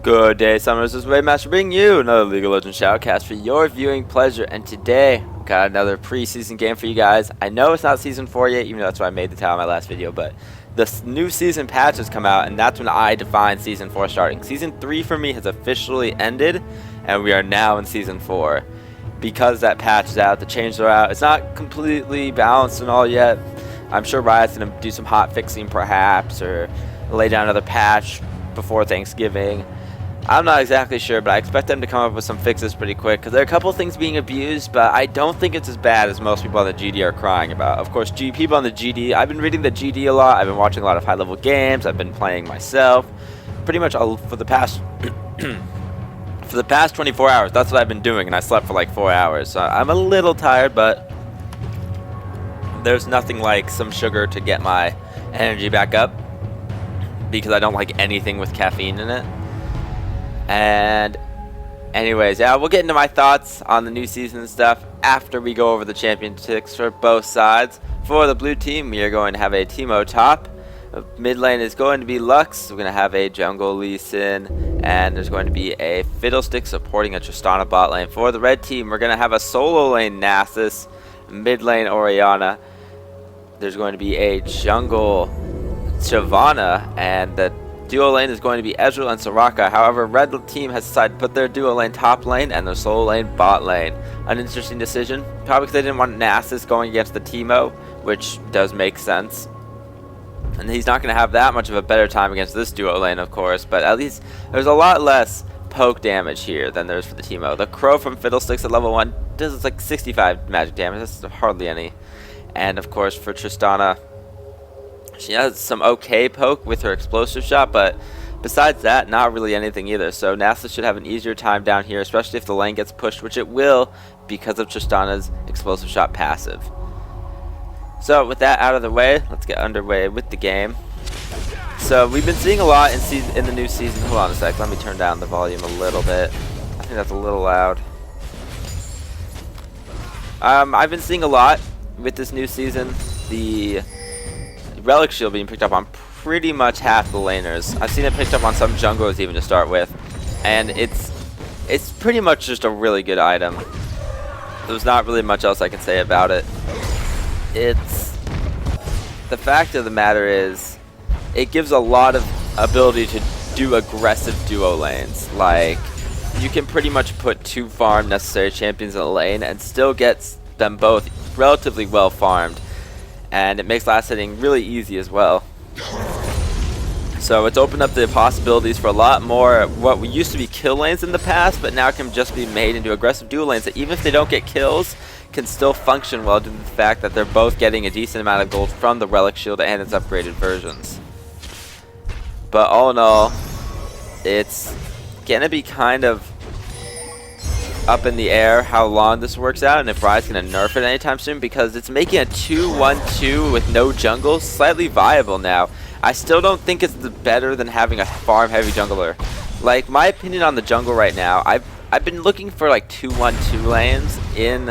Good day, Summers. This is Raabemaster bringing you another League of Legends Shoutcast for your viewing pleasure. And today, I've got another preseason game for you guys. I know it's not Season 4 yet, even though that's what I made the title in my last video, but the new season patch has come out, and that's when I define Season 4 starting. Season 3 for me has officially ended, and we are now in Season 4. Because that patch is out, the changes are out. It's not completely balanced and all yet. I'm sure Riot's going to do some hot fixing perhaps, or lay down another patch before Thanksgiving. I'm not exactly sure, but I expect them to come up with some fixes pretty quick, because there are a couple of things being abused, but I don't think it's as bad as most people on the GD are crying about. Of course, people on the GD, I've been reading the GD a lot, I've been watching a lot of high-level games, I've been playing myself, pretty much for the past for the past 24 hours, that's what I've been doing, and I slept for like 4 hours, so I'm a little tired, but there's nothing like some sugar to get my energy back up, because I don't like anything with caffeine in it. And anyways, yeah, we'll get into my thoughts on the new season and stuff after we go over the championships for both sides. For the blue team, we are going to have a Teemo top. Mid lane is going to be Lux. We're going to have a jungle Lee Sin, and there's going to be a Fiddlestick supporting a Tristana bot lane. For the red team, we're going to have a solo lane Nasus, mid lane Orianna. There's going to be a jungle Shyvana, and the duo lane is going to be Ezreal and Soraka. However, red team has decided to put their duo lane top lane and their solo lane bot lane. An interesting decision, probably because they didn't want Nasus going against the Teemo, which does make sense. And he's not going to have that much of a better time against this duo lane, of course, but at least there's a lot less poke damage here than there is for the Teemo. The Crow from Fiddlesticks at level 1 does like 65 magic damage, that's hardly any. And of course for Tristana, she has some okay poke with her explosive shot, but besides that, not really anything either. So Nasus should have an easier time down here, especially if the lane gets pushed, which it will because of Tristana's explosive shot passive. So with that out of the way, let's get underway with the game. So we've been seeing a lot in the new season. Hold on a sec, let me turn down the volume a little bit. I think that's a little loud. I've been seeing a lot with this new season. The Relic Shield being picked up on pretty much half the laners. I've seen it picked up on some junglers even to start with, and it's pretty much just a really good item. There's not really much else I can say about it. It's the fact of the matter is it gives a lot of ability to do aggressive duo lanes. Like, you can pretty much put 2 farm necessary champions in a lane and still get them both relatively well farmed. And it makes last hitting really easy as well. So it's opened up the possibilities for a lot more what we used to be kill lanes in the past, but now can just be made into aggressive duo lanes that even if they don't get kills, can still function well due to the fact that they're both getting a decent amount of gold from the Relic Shield and its upgraded versions. But all in all, it's gonna be kind of up in the air how long this works out and if Riot's going to nerf it anytime soon, because it's making a 2-1-2 with no jungle slightly viable now. I still don't think it's better than having a farm heavy jungler. Like, my opinion on the jungle right now, I've been looking for like 2-1-2 lanes in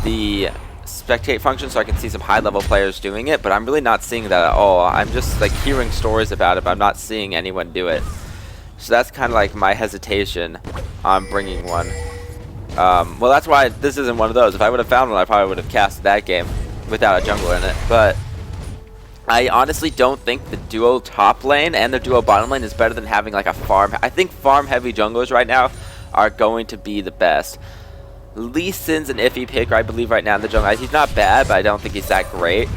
the spectate function so I can see some high level players doing it, but I'm really not seeing that at all. I'm just like hearing stories about it, but I'm not seeing anyone do it. So that's kind of like my hesitation on bringing one. Well, that's why this isn't one of those. If I would have found one, I probably would have casted that game without a jungler in it. But I honestly don't think the duo top lane and the duo bottom lane is better than having like a farm. I think farm heavy junglers right now are going to be the best. Lee Sin's an iffy pick, I believe, right now in the jungle. He's not bad, but I don't think he's that great.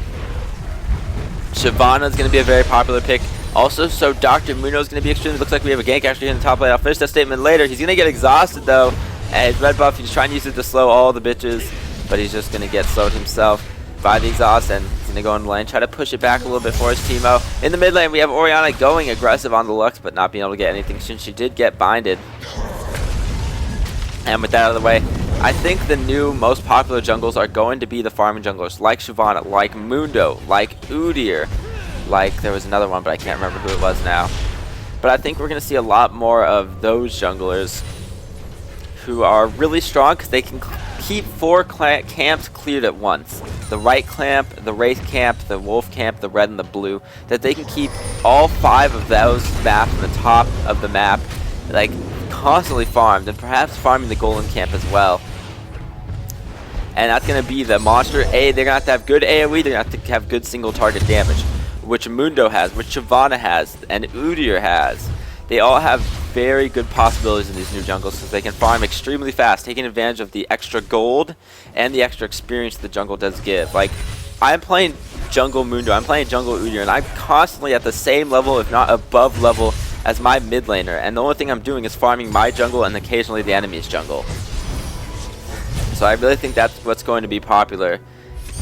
Shyvana is going to be a very popular pick. Also, so Dr. Mundo is going to be extremely. Looks like we have a gank actually in the top lane. I'll finish that statement later. He's going to get exhausted though. And his red buff, he's trying to use it to slow all the bitches, but he's just going to get slowed himself by the exhaust, and he's going to go in the lane, try to push it back a little bit for his Teemo. In the mid lane, we have Orianna going aggressive on the Lux, but not being able to get anything since she did get binded. And with that out of the way, I think the new most popular jungles are going to be the farming junglers, like Shyvana, like Mundo, like Udyr, like there was another one, but I can't remember who it was now. But I think we're going to see a lot more of those junglers who are really strong because they can keep 4 camps cleared at once. The right camp, the wraith camp, the wolf camp, the red and the blue. That they can keep all 5 of those maps on the top of the map like constantly farmed, and perhaps farming the golden camp as well. And that's going to be the monster. They're going to have good AoE, they're going to have to have good single target damage, which Mundo has, which Shyvana has, and Udyr has. They all have very good possibilities in these new jungles because they can farm extremely fast, taking advantage of the extra gold and the extra experience the jungle does give. Like, I'm playing jungle Mundo, I'm playing jungle Udyr, and I'm constantly at the same level, if not above level, as my mid laner. And the only thing I'm doing is farming my jungle and occasionally the enemy's jungle. So I really think that's what's going to be popular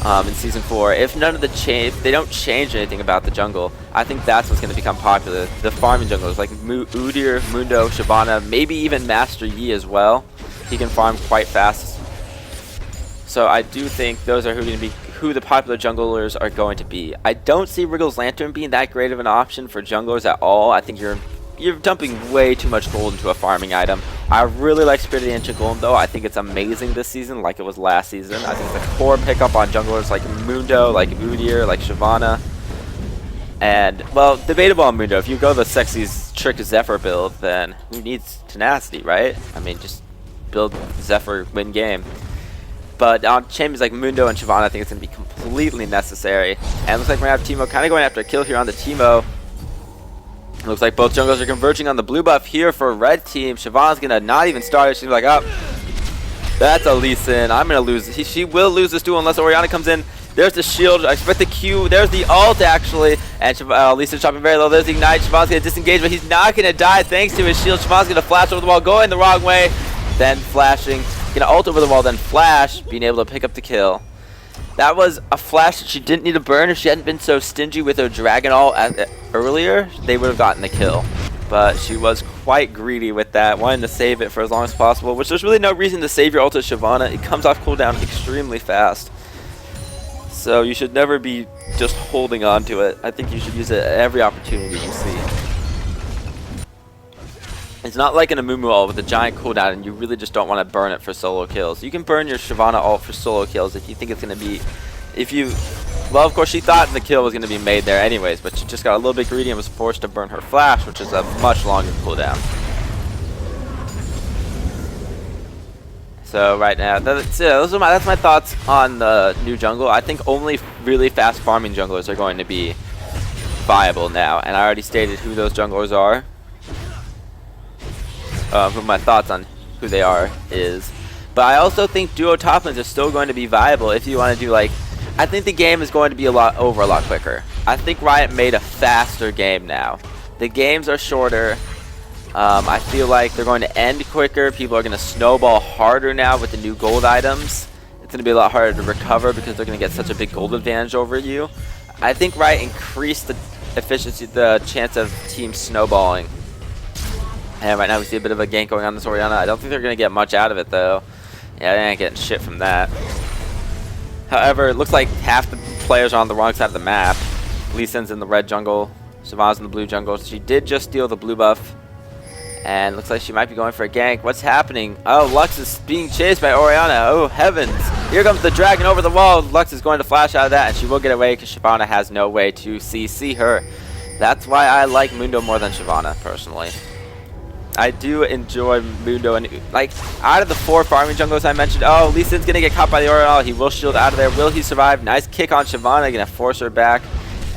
in Season 4. If they don't change anything about the jungle, I think that's what's going to become popular. The farming jungles like Udyr, Mundo, Shyvana, maybe even Master Yi as well. He can farm quite fast. So I do think those are who the popular junglers are going to be. I don't see Wriggle's Lantern being that great of an option for junglers at all. I think you're dumping way too much gold into a farming item. I really like Spirit of the Ancient Golem though. I think it's amazing this season like it was last season. I think it's a core pickup on junglers like Mundo, like Udyr, like Shyvana. And, well, debatable on Mundo. If you go the sexy Trick Zephyr build, then who needs tenacity, right? I mean, just build Zephyr, win game. But on champions like Mundo and Shyvana, I think it's going to be completely necessary. And it looks like we're going to have Teemo kind of going after a kill here on the Teemo. It looks like both junglers are converging on the blue buff here for red team. Shyvana's going to not even start it. She's like, oh, that's a Lee Sin. I'm going to lose. She will lose this duel unless Orianna comes in. There's the shield. I expect the Q. There's the ult, actually. And Lee Sin's dropping very low. There's the ignite. Shyvana's going to disengage, but he's not going to die thanks to his shield. Shyvana's going to flash over the wall, going the wrong way. Then flashing. Going to ult over the wall, then flash. Being able to pick up the kill. That was a flash that she didn't need to burn. If she hadn't been so stingy with her Dragon Ult earlier, they would have gotten the kill. But she was quite greedy with that, wanting to save it for as long as possible, which there's really no reason to save your ult as Shyvana. It comes off cooldown extremely fast. So you should never be just holding on to it. I think you should use it at every opportunity you see. It's not like an Amumu ult with a giant cooldown and you really just don't want to burn it for solo kills. You can burn your Shyvana ult for solo kills if you think it's going to be... Well, of course, she thought the kill was going to be made there anyways, but she just got a little bit greedy and was forced to burn her flash, which is a much longer cooldown. So right now, that's my thoughts on the new jungle. I think only really fast farming junglers are going to be viable now, and I already stated who those junglers are. My thoughts on who they are is. But I also think duo top lanes are still going to be viable if you want to do like... I think the game is going to be a lot quicker. I think Riot made a faster game now. The games are shorter. I feel like they're going to end quicker. People are going to snowball harder now with the new gold items. It's going to be a lot harder to recover because they're going to get such a big gold advantage over you. I think Riot increased the efficiency, the chance of teams snowballing. And right now we see a bit of a gank going on this Orianna. I don't think they're going to get much out of it though. Yeah, they ain't getting shit from that. However, it looks like half the players are on the wrong side of the map. Lee Sin's in the red jungle. Shyvana's in the blue jungle. She did just steal the blue buff. And looks like she might be going for a gank. What's happening? Oh, Lux is being chased by Orianna. Oh, heavens. Here comes the dragon over the wall. Lux is going to flash out of that, and she will get away because Shyvana has no way to CC her. That's why I like Mundo more than Shyvana, personally. I do enjoy Mundo, and like out of the 4 farming junglers I mentioned, oh, Lee Sin's gonna get caught by the Orianna. He will shield out of there. Will he survive? Nice kick on Shyvana, gonna force her back.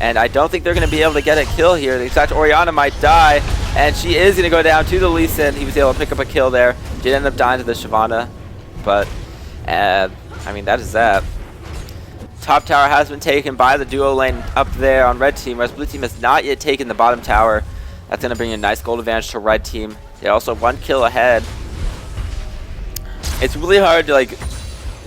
And I don't think they're gonna be able to get a kill here. The exact Orianna might die, and she is gonna go down to the Lee Sin. He was able to pick up a kill there. Did end up dying to the Shyvana, but I mean that is that. Top tower has been taken by the duo lane up there on red team, whereas blue team has not yet taken the bottom tower. That's going to bring a nice gold advantage to red team. They're also 1 kill ahead. It's really hard to like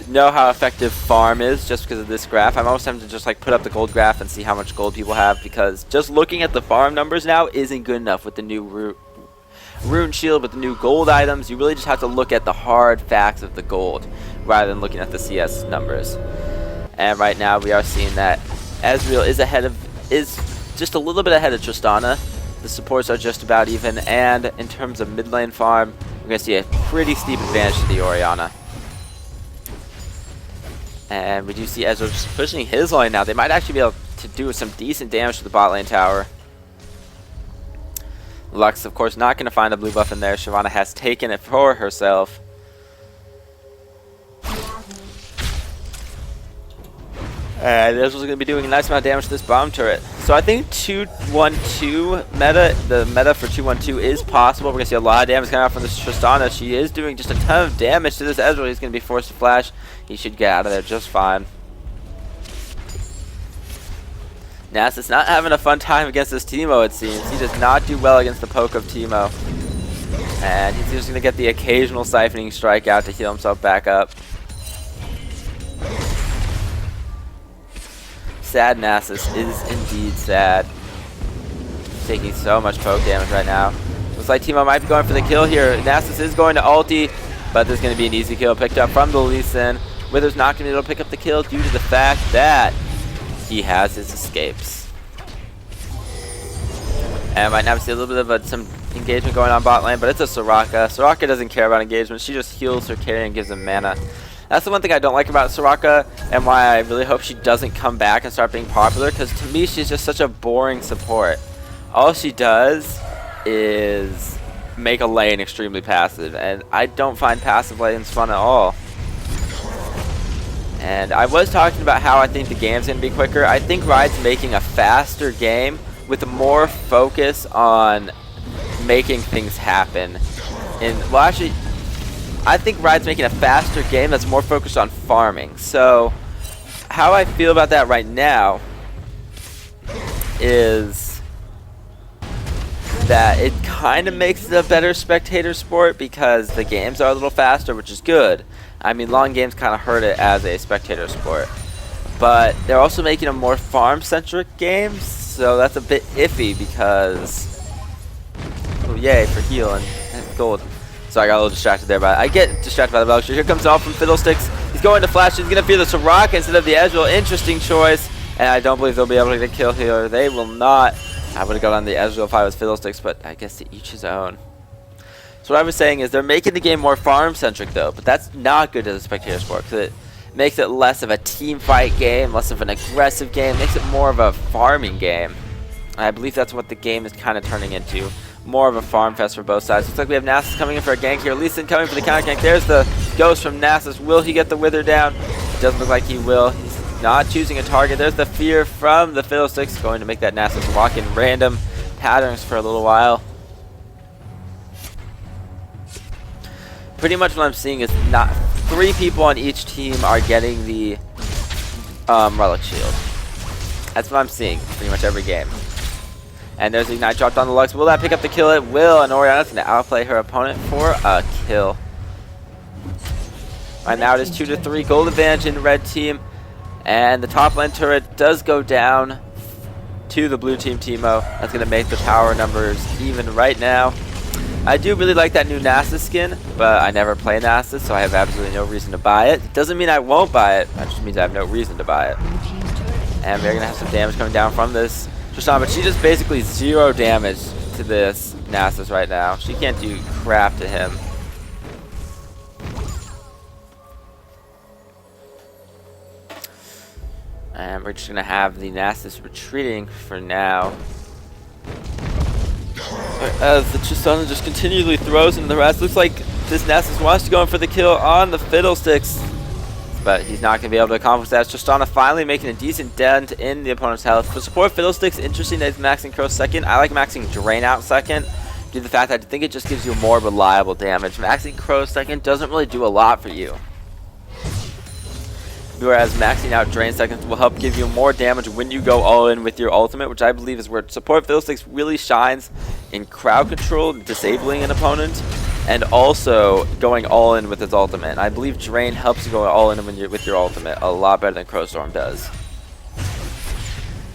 know how effective farm is just because of this graph. I'm almost tempted to just like put up the gold graph and see how much gold people have, because just looking at the farm numbers now isn't good enough with the new rune shield, with the new gold items. You really just have to look at the hard facts of the gold rather than looking at the CS numbers. And right now we are seeing that Ezreal is just a little bit ahead of Tristana. The supports are just about even, and in terms of mid lane farm, we're going to see a pretty steep advantage to the Orianna. And we do see Ezra just pushing his lane now. They might actually be able to do some decent damage to the bot lane tower. Lux, of course, not going to find the blue buff in there. Shyvana has taken it for herself. And this was going to be doing a nice amount of damage to this bomb turret. So I think 2-1-2 meta, the meta for 2-1-2 is possible. We're going to see a lot of damage coming out from this Tristana. She is doing just a ton of damage to this Ezreal. He's going to be forced to flash. He should get out of there just fine. Nasus not having a fun time against this Teemo, it seems. He does not do well against the poke of Teemo. And he's just going to get the occasional siphoning strike out to heal himself back up. Sad Nasus is indeed sad. Taking so much poke damage right now. Looks like Teemo might be going for the kill here. Nasus is going to ulti, but there's going to be an easy kill picked up from the Lee Sin. Wither's not going to be able to pick up the kill due to the fact that he has his escapes. And right now we see a little bit of some engagement going on bot lane, but it's a Soraka. Soraka doesn't care about engagement. She just heals her carry and gives him mana. That's the one thing I don't like about Soraka, and why I really hope she doesn't come back and start being popular, because to me she's just such a boring support. All she does is make a lane extremely passive, and I don't find passive lanes fun at all. And I was talking about how I think the game's going to be quicker. I think Riot's making a faster game with more focus on making things happen. Well, actually, I think Riot's making a faster game that's more focused on farming. So, how I feel about that right now is that it kind of makes it a better spectator sport because the games are a little faster, which is good. I mean, long games kind of hurt it as a spectator sport. But they're also making a more farm-centric game, so that's a bit iffy because... Oh, yay for heal and gold. So I got a little distracted there, but I get distracted by the Belcher. Here comes all from Fiddlesticks. He's going to flash. He's going to fear the Soraka instead of the Ezreal. Interesting choice. And I don't believe they'll be able to get a kill here. They will not. I would have gone on the Ezreal if I was Fiddlesticks, but I guess to each his own. So what I was saying is they're making the game more farm-centric, though. But that's not good as a spectator sport, because it makes it less of a team fight game, less of an aggressive game. It makes it more of a farming game. And I believe that's what the game is kind of turning into. More of a farm fest for both sides. Looks like we have Nasus coming in for a gank here. Lee Sin coming for the counter gank. There's the ghost from Nasus. Will he get the Wither down? It doesn't look like he will. He's not choosing a target. There's the fear from the Fiddlesticks. Going to make that Nasus walk in random patterns for a little while. Pretty much what I'm seeing is not 3 people on each team are getting the relic shield. That's what I'm seeing pretty much every game. And there's the Ignite dropped on the Lux. Will that pick up the kill? It will. And Orianna's going to outplay her opponent for a kill. Right now it is 2-3 gold advantage in the red team. And the top lane turret does go down to the blue team Teemo. That's going to make the power numbers even right now. I do really like that new Nasus skin, but I never play Nasus, so I have absolutely no reason to buy it. It doesn't mean I won't buy it. That just means I have no reason to buy it. And we're going to have some damage coming down from this Tristana, but she does basically 0 damage to this Nasus right now. She can't do crap to him. And we're just going to have the Nasus retreating for now. As the Tristana just continually throws into the rest. Looks like this Nasus wants to go in for the kill on the Fiddlesticks, but he's not going to be able to accomplish that. Tristana finally making a decent dent in the opponent's health. For support Fiddlesticks, interesting that he's maxing Crow second. I like maxing Drain out second due to the fact that I think it just gives you more reliable damage. Maxing Crow second doesn't really do a lot for you, whereas maxing out Drain seconds will help give you more damage when you go all in with your ultimate, which I believe is where support Fiddlesticks really shines in crowd control, disabling an opponent, and also going all in with his ultimate. I believe Drain helps you go all in with your ultimate a lot better than Crowstorm does.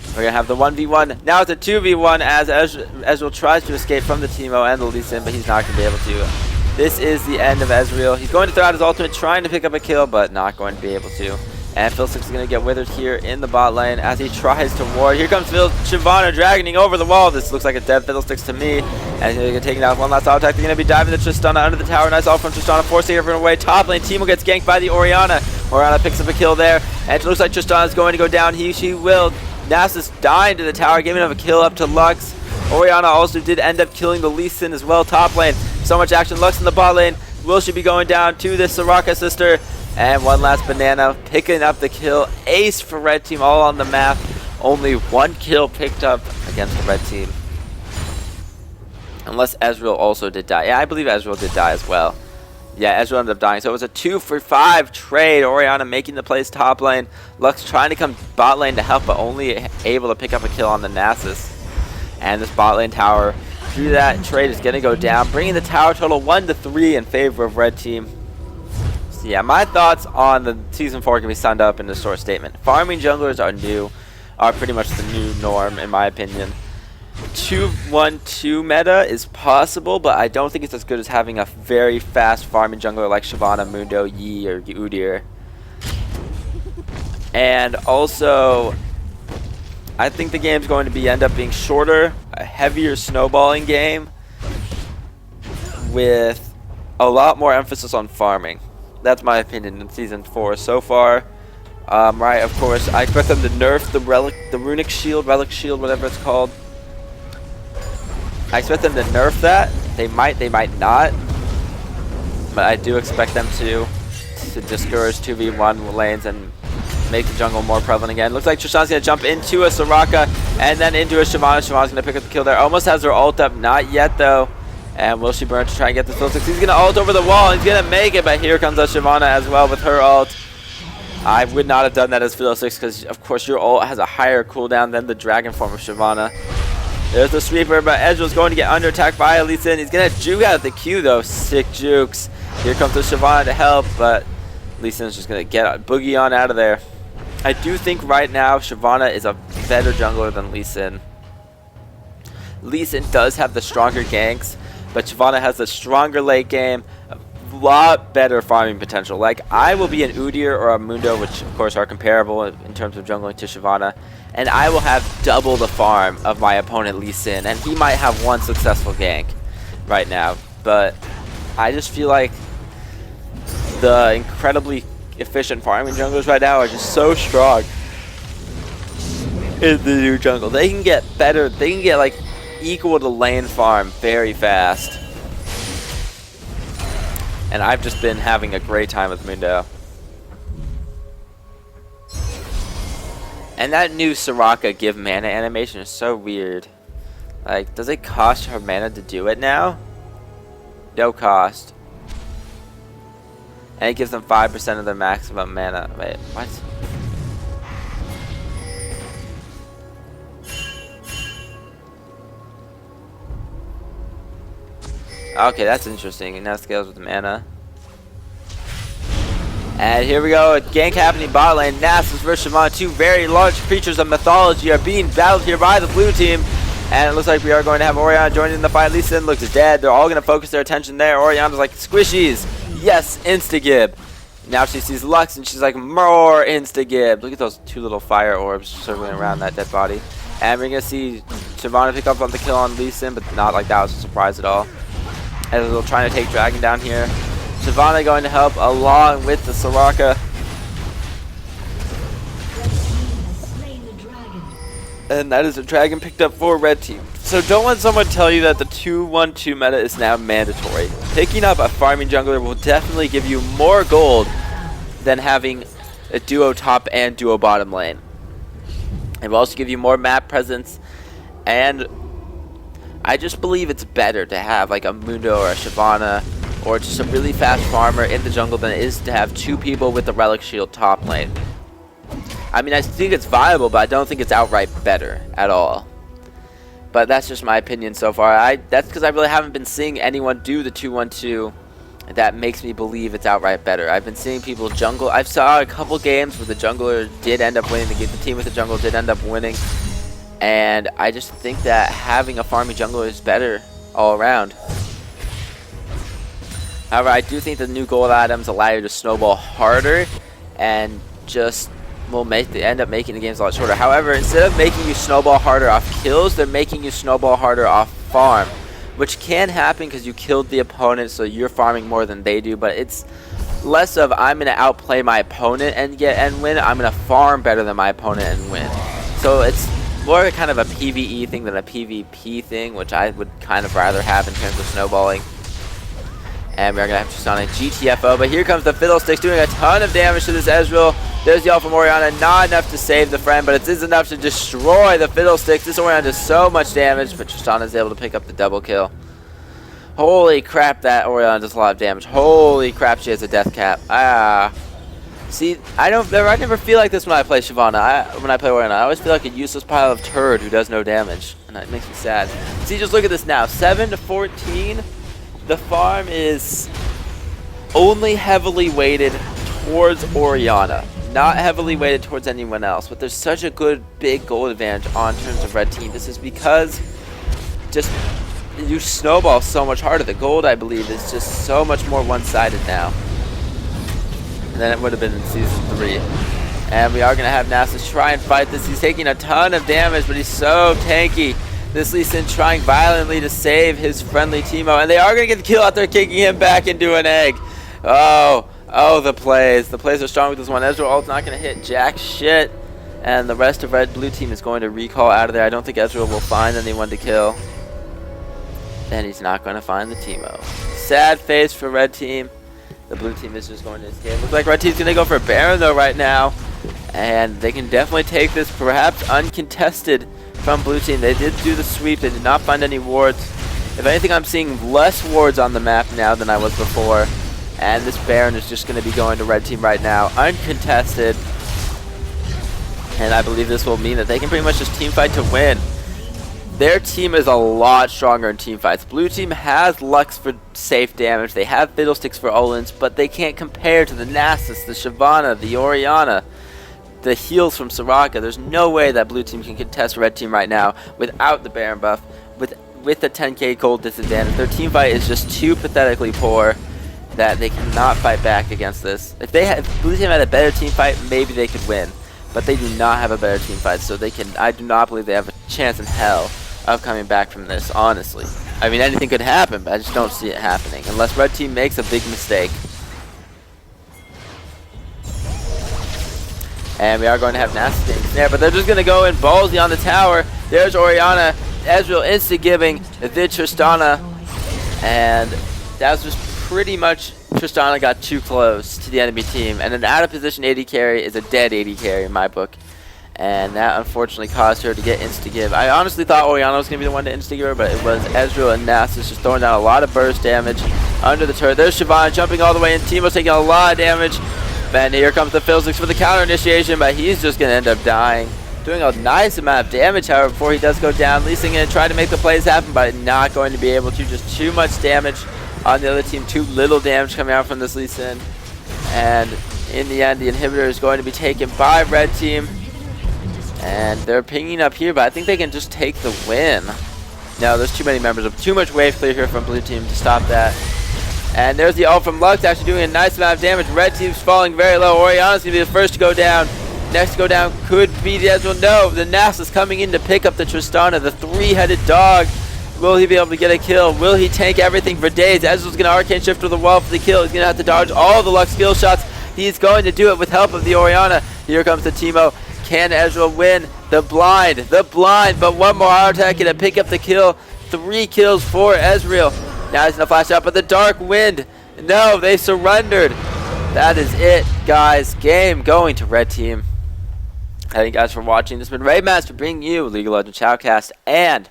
We're going to have the 1v1. Now it's a 2v1 as Ezreal tries to escape from the Teemo and the Lee Sin, but he's not going to be able to. This is the end of Ezreal. He's going to throw out his ultimate, trying to pick up a kill, but not going to be able to. And Fiddlesticks is going to get withered here in the bot lane as he tries to ward. Here comes Shyvana dragoning over the wall. This looks like a dead Fiddlesticks to me. And he's going to take it out with one last auto attack. They're going to be diving the Tristana under the tower. Nice ult from Tristana, forcing her away. Top lane, Teemo gets ganked by the Orianna. Orianna picks up a kill there. And it looks like Tristana is going to go down. She will. Nasus dying to the tower, giving him a kill up to Lux. Orianna also did end up killing the Lee Sin as well, top lane. So much action. Lux in the bot lane. Will she be going down to the Soraka sister? And one last banana, picking up the kill. Ace for red team, all on the map. Only one kill picked up against the red team. Unless Ezreal also did die. Yeah, I believe Ezreal did die as well. Yeah, Ezreal ended up dying. So it was a 2-for-5 trade. Orianna making the plays top lane. Lux trying to come bot lane to help, but only able to pick up a kill on the Nasus. And this bot lane tower, through that trade, is going to go down, bringing the tower total 1-3 in favor of red team. So yeah, my thoughts on the Season 4 can be summed up in a short statement. Farming junglers are pretty much the new norm, in my opinion. 2-1-2 meta is possible, but I don't think it's as good as having a very fast farming jungler like Shyvana, Mundo, Yi, or Udyr. And also, I think the game's going to end up being shorter, a heavier snowballing game with a lot more emphasis on farming. That's my opinion in Season 4 so far. Right, of course, I expect them to nerf the runic shield, relic shield, whatever it's called. I expect them to nerf that. They might not. But I do expect them to discourage 2v1 lanes and make the jungle more prevalent again. Looks like Trishan's going to jump into a Soraka and then into a Shyvana. Shyvana's going to pick up the kill there. Almost has her ult up. Not yet, though. And will she burn to try and get the fill 6? He's going to ult over the wall. He's going to make it, but here comes a Shyvana as well with her ult. I would not have done that as fill 6 because, of course, your ult has a higher cooldown than the dragon form of Shyvana. There's the sweeper, but Ezreal's going to get under attacked by Lee Sin. He's going to juke out the Q, though. Sick jukes. Here comes the Shyvana to help, but Lee Sin's just going to get boogie on out of there. I do think right now Shyvana is a better jungler than Lee Sin. Lee Sin does have the stronger ganks, but Shyvana has the stronger late game, a lot better farming potential. Like, I will be an Udyr or a Mundo, which of course are comparable in terms of jungling to Shyvana, and I will have double the farm of my opponent Lee Sin, and he might have one successful gank right now. But I just feel like the incredibly efficient farming junglers right now are just so strong in the new jungle. They can get better. They can get like equal to lane farm very fast. And I've just been having a great time with Mundo. And that new Soraka give mana animation is so weird. Like, does it cost her mana to do it now? No cost. And it gives them 5% of their maximum mana. Wait, what? Okay, that's interesting. And now scales with the mana. And here we go, a gank happening bot lane. Nasus versus Shyvana, two very large creatures of mythology are being battled here by the blue team. And it looks like we are going to have Orianna joining in the fight. Lee Sin looks dead. They're all going to focus their attention there. Orianna's like, squishies. Yes, insta-gib. Now she sees Lux and she's like, more insta-gib. Look at those two little fire orbs circling around that dead body. And we're going to see Shyvana pick up on the kill on Lee Sin, but not like that was a surprise at all. As they're trying to take Dragon down here. Shyvana going to help along with the Soraka. And that is a dragon picked up for red team. So don't let someone tell you that the 2-1-2 meta is now mandatory. Picking up a farming jungler will definitely give you more gold than having a duo top and duo bottom lane. It will also give you more map presence, and I just believe it's better to have like a Mundo or a Shyvana or just a really fast farmer in the jungle than it is to have two people with the relic shield top lane. I mean, I think it's viable, but I don't think it's outright better at all. But that's just my opinion so far. That's because I really haven't been seeing anyone do the 2-1-2 that makes me believe it's outright better. I've been seeing people jungle. I've saw a couple games where the jungler did end up winning. The team with the jungle did end up winning. And I just think that having a farming jungler is better all around. However, I do think the new gold items allow you to snowball harder and just will end up making the games a lot shorter. However, instead of making you snowball harder off kills, they're making you snowball harder off farm, which can happen because you killed the opponent, so you're farming more than they do. But it's less of I'm going to outplay my opponent and win. I'm going to farm better than my opponent and win. So it's more kind of a PvE thing than a PvP thing, which I would kind of rather have in terms of snowballing. And we're going to have Tristana GTFO, but here comes the Fiddlesticks doing a ton of damage to this Ezreal. There's the ult from Orianna, not enough to save the friend, but it is enough to destroy the Fiddlesticks. This Orianna does so much damage, but Tristana is able to pick up the double kill. Holy crap, that Orianna does a lot of damage. Holy crap, she has a death cap. See, I never feel like this when I play Shyvana. When I play Orianna, I always feel like a useless pile of turd who does no damage, and that makes me sad. See, just look at this now, 7-14. The farm is only heavily weighted towards Orianna, not heavily weighted towards anyone else. But there's such a good big gold advantage on terms of red team. This is because just you snowball so much harder. The gold, I believe, is just so much more one-sided now than it would have been in Season 3. And we are going to have Nasus try and fight this. He's taking a ton of damage, but he's so tanky. This Lee Sin trying violently to save his friendly Teemo, and they are going to get the kill out there, kicking him back into an egg. Oh, the plays. The plays are strong with this one. Ezreal ult's not going to hit jack shit, and the rest of blue team is going to recall out of there. I don't think Ezreal will find anyone to kill, and he's not going to find the Teemo. Sad face for red team. The blue team is just going to escape. Looks like red team's going to go for Baron though right now, and they can definitely take this perhaps uncontested from blue team. They did do the sweep. They did not find any wards. If anything, I'm seeing less wards on the map now than I was before. And this Baron is just going to be going to red team right now, uncontested. And I believe this will mean that they can pretty much just team fight to win. Their team is a lot stronger in team fights. Blue team has Lux for safe damage. They have Fiddlesticks for Olins, but they can't compare to the Nasus, the Shyvana, the Orianna, the heals from Soraka. There's no way that blue team can contest red team right now without the Baron buff, with the 10k gold disadvantage. Their team fight is just too pathetically poor that they cannot fight back against this. If blue team had a better team fight, maybe they could win, but they do not have a better team fight, so I do not believe they have a chance in hell of coming back from this, honestly. I mean, anything could happen, but I just don't see it happening unless red team makes a big mistake. And we are going to have Nasus getting snared, but they're just going to go in ballsy on the tower. There's Orianna. Ezreal insta-giving the Tristana. And that was just pretty much Tristana got too close to the enemy team. And an out-of-position AD carry is a dead AD carry in my book. And that unfortunately caused her to get insta-give. I honestly thought Orianna was going to be the one to insta-give her, but it was Ezreal and Nasus just throwing down a lot of burst damage under the turret. There's Shyvana jumping all the way in. Teemo's taking a lot of damage. And here comes the Fiddlesticks for the counter initiation, but he's just going to end up dying. Doing a nice amount of damage, however, before he does go down. Lee Sin going to try to make the plays happen, but not going to be able to. Just too much damage on the other team. Too little damage coming out from this Lee Sin. And in the end, the inhibitor is going to be taken by red team. And they're pinging up here, but I think they can just take the win. No, there's too many members of too much wave clear here from blue team to stop that. And there's the ult from Lux, actually doing a nice amount of damage. Red team's falling very low. Orianna's going to be the first to go down. Next to go down could be the Ezreal. No, the Nasus coming in to pick up the Tristana, the three-headed dog. Will he be able to get a kill? Will he tank everything for days? Ezreal's going to arcane shift to the wall for the kill. He's going to have to dodge all the Lux skill shots. He's going to do it with help of the Orianna. Here comes the Teemo. Can Ezreal win? The blind, but one more auto attack to pick up the kill. 3 kills for Ezreal. Now he's going to flash out, but the Dark Wind. No, they surrendered. That is it, guys. Game going to red team. Thank you guys for watching. This has been Raabemaster bringing you League of Legends Shoutcast, and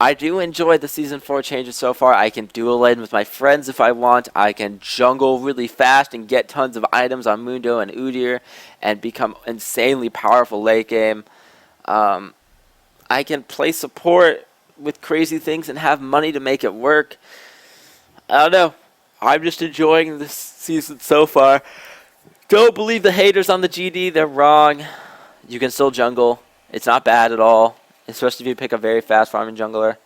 I do enjoy the Season 4 changes so far. I can dual lane with my friends if I want. I can jungle really fast and get tons of items on Mundo and Udyr and become insanely powerful late game. I can play support with crazy things and have money to make it work. I don't know. I'm just enjoying this season so far. Don't believe the haters on the GD. They're wrong. You can still jungle. It's not bad at all, especially if you pick a very fast farming jungler.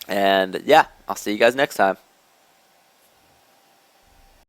And yeah, I'll see you guys next time.